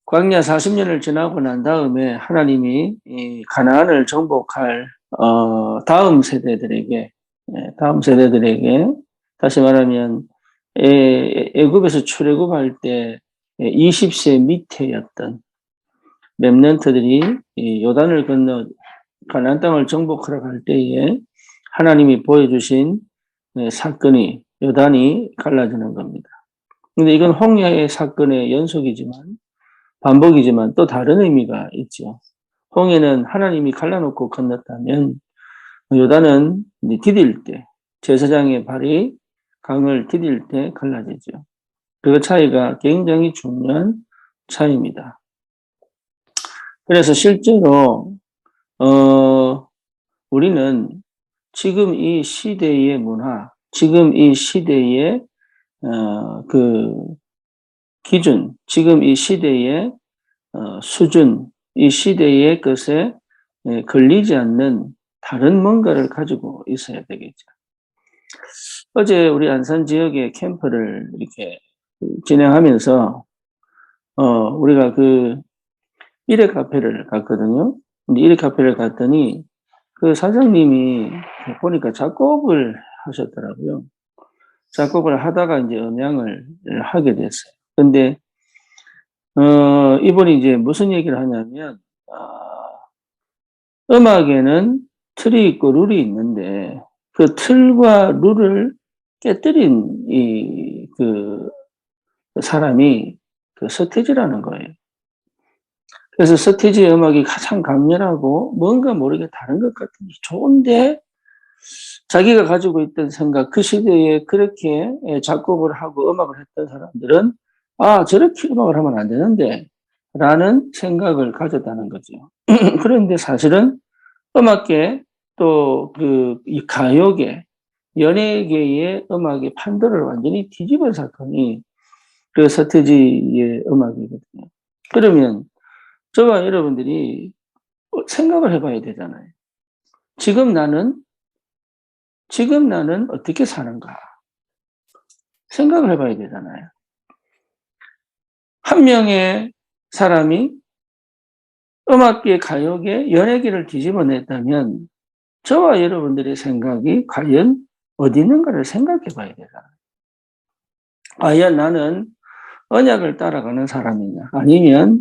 광야 40년을 지나고 난 다음에 하나님이 이 가나안을 정복할 다음 세대들에게 다시 말하면 애굽에서 출애굽할 때 20세 밑에였던 렘넌트들이 이 요단을 건너 가나안 땅을 정복하러 갈 때에 하나님이 보여주신 사건이 요단이 갈라지는 겁니다. 근데 이건 홍해의 사건의 연속이지만 반복이지만 또 다른 의미가 있죠. 홍해는 하나님이 갈라놓고 건넜다면 요단은 디딜 때 제사장의 발이 강을 디딜 때 갈라지죠. 그 차이가 굉장히 중요한 차이입니다. 그래서 실제로 우리는 지금 이 시대의 문화, 지금 이 시대의 그 기준, 지금 이 시대의 수준, 이 시대의 것에 걸리지 않는 다른 뭔가를 가지고 있어야 되겠죠. 어제 우리 안산 지역의 캠프를 이렇게 진행하면서 우리가 그 일회 카페를 갔거든요. 근데 일회 카페를 갔더니 그 사장님이 보니까 작곡을 하셨더라고요. 작곡을 하다가 이제 음향을 하게 됐어요. 근데 이분이 이제 무슨 얘기를 하냐면 음악에는 틀이 있고 룰이 있는데 그 틀과 룰을 깨뜨린 그 사람이 그 서태지라는 거예요. 그래서 서태지의 음악이 가장 강렬하고 뭔가 모르게 다른 것 같은데 좋은데 자기가 가지고 있던 생각, 그 시대에 그렇게 작곡을 하고 음악을 했던 사람들은 저렇게 음악을 하면 안 되는데 라는 생각을 가졌다는 거죠. 그런데 사실은 음악계 또 이 가요계, 연예계의 음악의 판도를 완전히 뒤집은 사건이 그 서태지의 음악이거든요. 그러면 저와 여러분들이 생각을 해봐야 되잖아요. 지금 나는 어떻게 사는가? 생각을 해봐야 되잖아요. 한 명의 사람이 음악계, 가요계, 연예계를 뒤집어냈다면 저와 여러분들의 생각이 과연 어디 있는가를 생각해 봐야 되잖아요. 과연 나는 언약을 따라가는 사람이냐, 아니면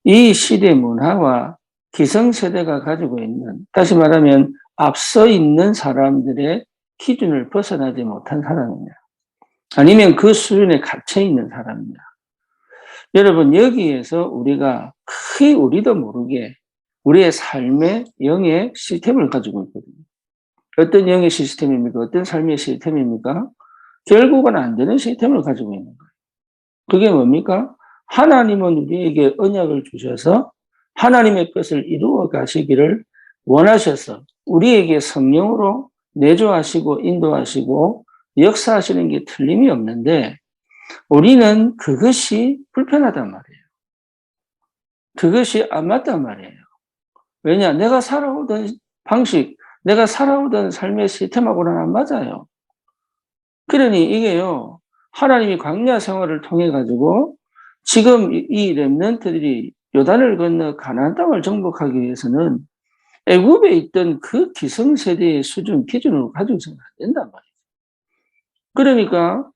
이 시대 문화와 기성세대가 가지고 있는, 다시 말하면 앞서 있는 사람들의 기준을 벗어나지 못한 사람이냐, 아니면 그 수준에 갇혀 있는 사람이냐. 여러분, 여기에서 우리가 크게 우리도 모르게 우리의 삶의 영의 시스템을 가지고 있거든요. 어떤 영의 시스템입니까? 어떤 삶의 시스템입니까? 결국은 안 되는 시스템을 가지고 있는 거예요. 그게 뭡니까? 하나님은 우리에게 언약을 주셔서 하나님의 것을 이루어 가시기를 원하셔서 우리에게 성령으로 내조하시고 인도하시고 역사하시는 게 틀림이 없는데 우리는 그것이 불편하단 말이에요. 그것이 안 맞단 말이에요. 왜냐? 내가 살아오던 방식, 내가 살아오던 삶의 시스템하고는 안 맞아요. 그러니 이게요, 하나님이 광야 생활을 통해 가지고 지금 이 렘넌트들이 요단을 건너 가나안 땅을 정복하기 위해서는 애굽에 있던 그 기성세대의 수준, 기준으로 가지고서는 안 된단 말이에요. 그러니까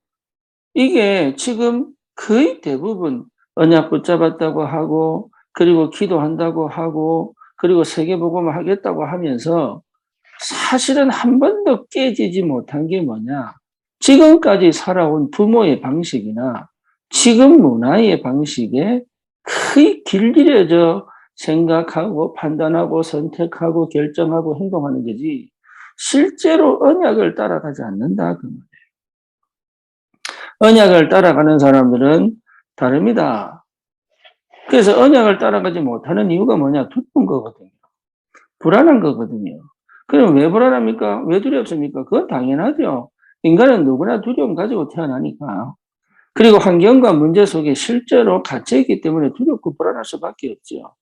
이게 지금 거의 대부분 언약 붙잡았다고 하고, 그리고 기도한다고 하고, 그리고 세계복음을 하겠다고 하면서 사실은 한 번도 깨지지 못한 게 뭐냐? 지금까지 살아온 부모의 방식이나 지금 문화의 방식에 거의 길들여져 생각하고 판단하고 선택하고 결정하고 행동하는 거지 실제로 언약을 따라가지 않는다 그 말이에요. 언약을 따라가는 사람들은 다릅니다. 그래서 언약을 따라가지 못하는 이유가 뭐냐? 두려운 거거든요. 불안한 거거든요. 그럼 왜 불안합니까? 왜 두렵습니까? 그건 당연하죠. 인간은 누구나 두려움 가지고 태어나니까. 그리고 환경과 문제 속에 실제로 갇혀있기 때문에 두렵고 불안할 수밖에 없죠.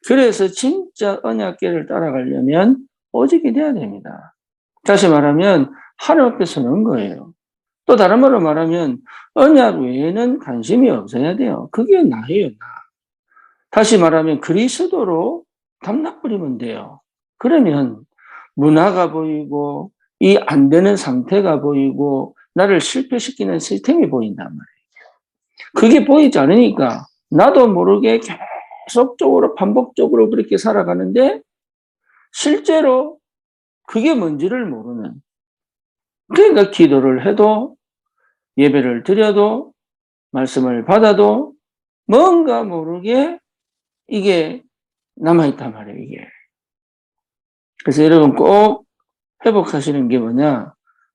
그래서 진짜 언약계를 따라가려면 오직이 돼야 됩니다. 다시 말하면 하늘 앞에 서는 거예요. 또 다른 말로 말하면 언약 외에는 관심이 없어야 돼요. 그게 나예요, 나. 다시 말하면 그리스도로 담나버리면 돼요. 그러면 문화가 보이고 이 안 되는 상태가 보이고 나를 실패시키는 시스템이 보인단 말이에요. 그게 보이지 않으니까 나도 모르게 계속적으로 반복적으로 그렇게 살아가는데 실제로 그게 뭔지를 모르는. 그러니까 기도를 해도 예배를 드려도 말씀을 받아도 뭔가 모르게 이게 남아있단 말이에요, 이게. 그래서 여러분 꼭 회복하시는 게 뭐냐?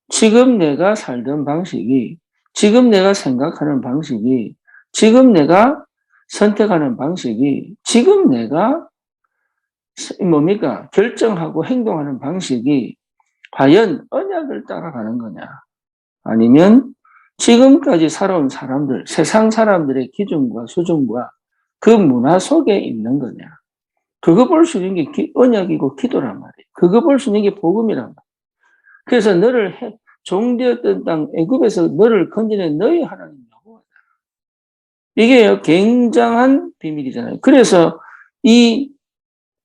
지금 내가 살던 방식이, 지금 내가 생각하는 방식이, 지금 내가 선택하는 방식이, 지금 내가 뭡니까? 결정하고 행동하는 방식이 과연 언약을 따라가는 거냐? 아니면 지금까지 살아온 사람들, 세상 사람들의 기준과 수준과 그 문화 속에 있는 거냐? 그거 볼 수 있는 게 언약이고 기도란 말이에요. 그거 볼 수 있는 게 복음이란 말이에요. 그래서 너를 종되었던 땅 애굽에서 너를 건지는 너희 하나님 여호와다. 이게 굉장한 비밀이잖아요. 그래서 이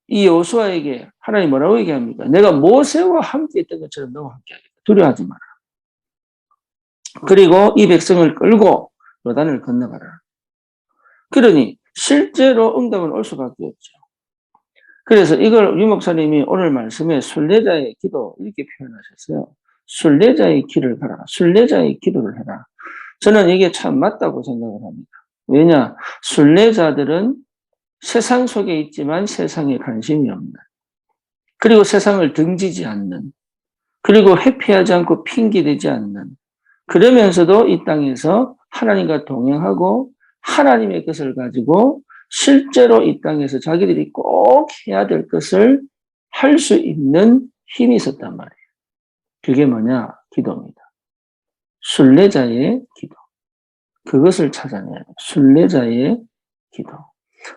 여호수아에게 하나님 뭐라고 얘기합니까? 내가 모세와 함께 있던 것처럼 너와 함께 하겠다. 두려워하지 마라. 그리고 이 백성을 끌고 요단을 건너가라. 그러니 실제로 응답은 올 수밖에 없죠. 그래서 이걸 유 목사님이 오늘 말씀에 순례자의 기도 이렇게 표현하셨어요. 순례자의 길을 가라. 순례자의 기도를 해라. 저는 이게 참 맞다고 생각을 합니다. 왜냐? 순례자들은 세상 속에 있지만 세상에 관심이 없는, 그리고 세상을 등지지 않는, 그리고 회피하지 않고 핑계대지 않는, 그러면서도 이 땅에서 하나님과 동행하고 하나님의 것을 가지고 실제로 이 땅에서 자기들이 꼭 해야 될 것을 할 수 있는 힘이 있었단 말이에요. 그게 뭐냐? 기도입니다. 순례자의 기도. 그것을 찾아내야 돼요. 순례자의 기도.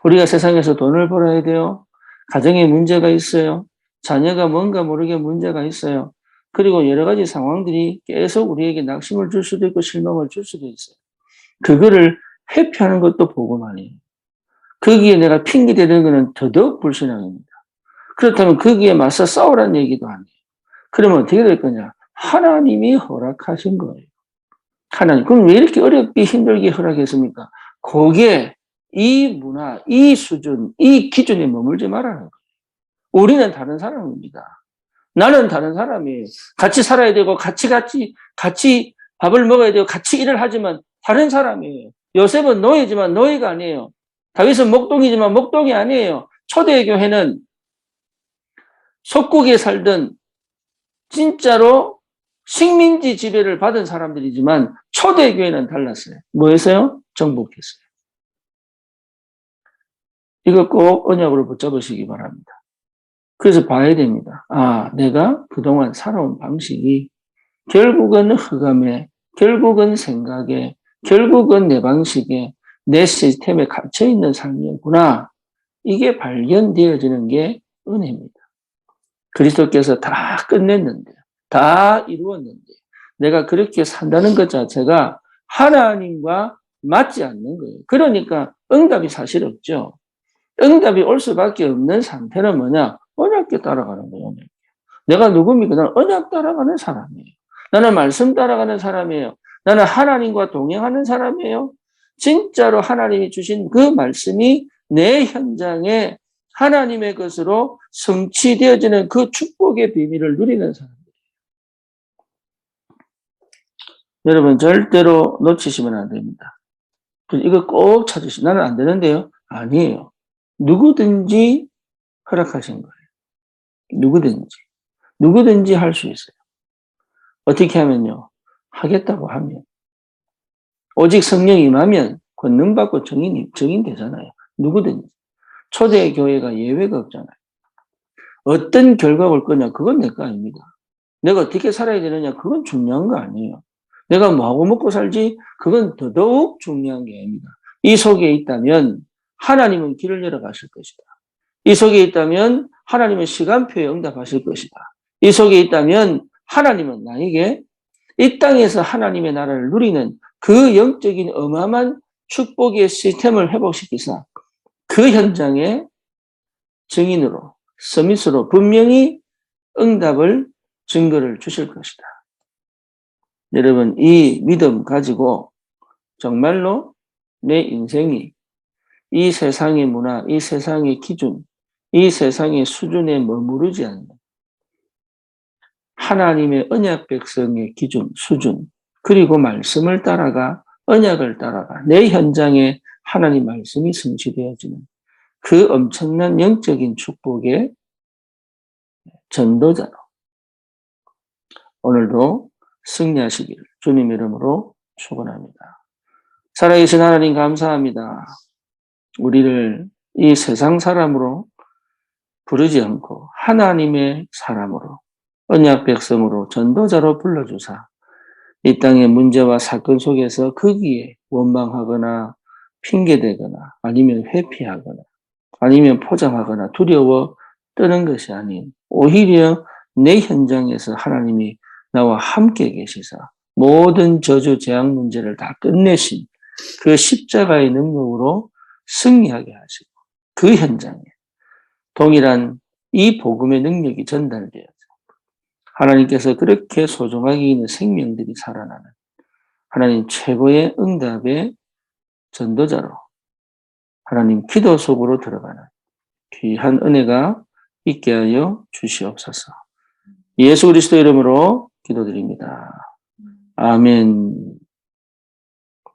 우리가 세상에서 돈을 벌어야 돼요. 가정에 문제가 있어요. 자녀가 뭔가 모르게 문제가 있어요. 그리고 여러 가지 상황들이 계속 우리에게 낙심을 줄 수도 있고 실망을 줄 수도 있어요. 그거를 회피하는 것도 복음 아니에요. 거기에 내가 핑계대는 것은 더더욱 불신앙입니다. 그렇다면 거기에 맞서 싸우라는 얘기도 아니에요. 그러면 어떻게 될 거냐? 하나님이 허락하신 거예요. 하나님. 그럼 왜 이렇게 어렵게 힘들게 허락했습니까? 거기에 이 문화, 이 수준, 이 기준에 머물지 말라는 거예요. 우리는 다른 사람입니다. 나는 다른 사람이에요. 같이 살아야 되고 같이 밥을 먹어야 되고 같이 일을 하지만 다른 사람이에요. 요셉은 노예지만 노예가 아니에요. 다윗은 목동이지만 목동이 아니에요. 초대교회는 속국에 살던 진짜로 식민지 지배를 받은 사람들이지만 초대교회는 달랐어요. 뭐였어요? 정복했어요. 이거 꼭 언약으로 붙잡으시기 바랍니다. 그래서 봐야 됩니다. 아, 내가 그동안 살아온 방식이 결국은 흑암에, 결국은 생각에, 결국은 내 방식에, 내 시스템에 갇혀있는 삶이었구나. 이게 발견되어지는 게 은혜입니다. 그리스도께서 다 끝냈는데, 다 이루었는데, 내가 그렇게 산다는 것 자체가 하나님과 맞지 않는 거예요. 그러니까 응답이 사실 없죠. 응답이 올 수밖에 없는 상태는 뭐냐? 언약에 따라가는 거예요. 내가 누굽니까? 나는 언약 따라가는 사람이에요. 나는 말씀 따라가는 사람이에요. 나는 하나님과 동행하는 사람이에요. 진짜로 하나님이 주신 그 말씀이 내 현장에 하나님의 것으로 성취되어지는 그 축복의 비밀을 누리는 사람이에요. 여러분 절대로 놓치시면 안 됩니다. 이거 꼭 찾으시면 나는 안 되는데요? 아니에요. 누구든지 허락하신 거예요. 누구든지 할 수 있어요. 어떻게 하면요? 하겠다고 하면. 오직 성령이 임하면 권능받고 정인되잖아요. 누구든지. 초대교회가 예외가 없잖아요. 어떤 결과가 올 거냐? 그건 내 거 아닙니다. 내가 어떻게 살아야 되느냐? 그건 중요한 거 아니에요. 내가 뭐하고 먹고 살지? 그건 더더욱 중요한 게 아닙니다. 이 속에 있다면 하나님은 길을 열어가실 것이다. 이 속에 있다면 하나님은 시간표에 응답하실 것이다. 이 속에 있다면 하나님은 나에게 이 땅에서 하나님의 나라를 누리는 그 영적인 어마어마한 축복의 시스템을 회복시키사 그 현장의 증인으로, 서밋으로 분명히 응답을, 증거를 주실 것이다. 여러분, 이 믿음 가지고 정말로 내 인생이 이 세상의 문화, 이 세상의 기준, 이 세상의 수준에 머무르지 않는 하나님의 언약 백성의 기준, 수준, 그리고 말씀을 따라가, 언약을 따라가 내 현장에 하나님 말씀이 성취되어지는 그 엄청난 영적인 축복의 전도자로 오늘도 승리하시기를 주님 이름으로 축원합니다. 살아계신 하나님 감사합니다. 우리를 이 세상 사람으로 부르지 않고 하나님의 사람으로 언약 백성으로 전도자로 불러주사 이 땅의 문제와 사건 속에서 거기에 원망하거나 핑계대거나 아니면 회피하거나 아니면 포장하거나 두려워 떠는 것이 아닌 오히려 내 현장에서 하나님이 나와 함께 계시사 모든 저주 재앙 문제를 다 끝내신 그 십자가의 능력으로 승리하게 하시고 그 현장에 동일한 이 복음의 능력이 전달되어서 하나님께서 그렇게 소중하게 있는 생명들이 살아나는 하나님 최고의 응답의 전도자로 하나님 기도 속으로 들어가는 귀한 은혜가 있게 하여 주시옵소서. 예수 그리스도 이름으로 기도드립니다. 아멘.